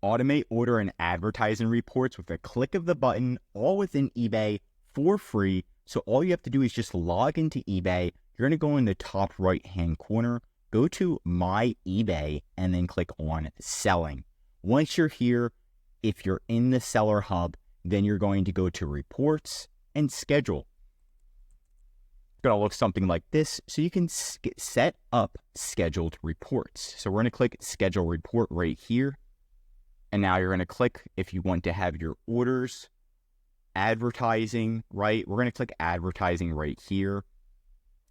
automate order and advertising reports with a click of the button, all within eBay for free. So all you have to do is just log into eBay. You're going to go in the top right-hand corner, go to My eBay, and then click on Selling. Once you're here, if you're in the Seller Hub, then you're going to go to Reports and Schedule. It's going to look something like this. So you can set up scheduled reports. So we're going to click Schedule Report right here. And now you're going to click if you want to have your orders, advertising, right? We're going to click advertising right here.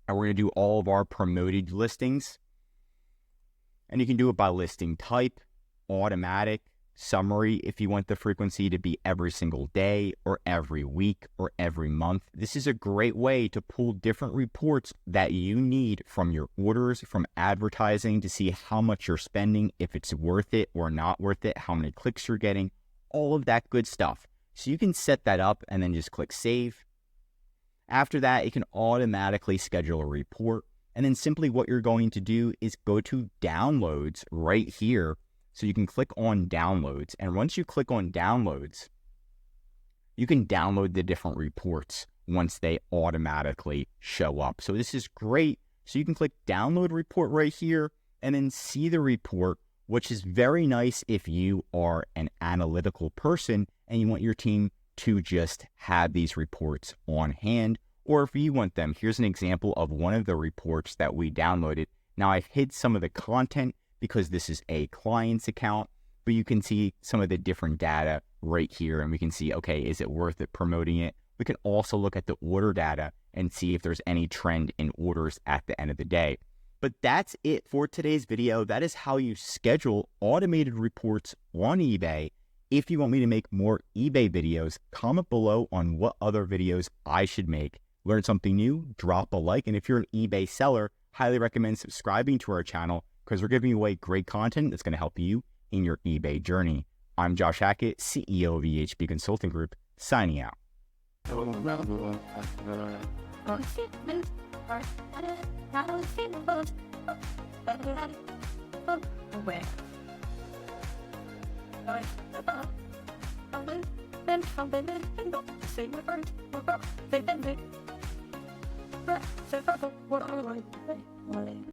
And we're going to do all of our promoted listings. And you can do it by listing type, automatic, summary if you want the frequency to be every single day or every week or every month. This is a great way to pull different reports that you need from your orders, from advertising, to see how much you're spending, if it's worth it or not worth it, how many clicks you're getting, all of that good stuff. So you can set that up and then just click save. After that, it can automatically schedule a report. And then simply what you're going to do is go to downloads right here. So you can click on downloads. And once you click on downloads, you can download the different reports once they automatically show up. So this is great. So you can click download report right here and then see the report, which is very nice if you are an analytical person and you want your team to just have these reports on hand, or if you want them. Here's an example of one of the reports that we downloaded. Now I've hid some of the content because this is a client's account, but you can see some of the different data right here, and we can see, okay, is it worth it promoting it? We can also look at the order data and see if there's any trend in orders at the end of the day. But that's it for today's video. That is how you schedule automated reports on eBay. If you want me to make more eBay videos, comment below on what other videos I should make. Learn something new, drop a like, and if you're an eBay seller, highly recommend subscribing to our channel because we're giving away great content that's going to help you in your eBay journey. I'm Josh Hackett, CEO of EHP Consulting Group, signing out.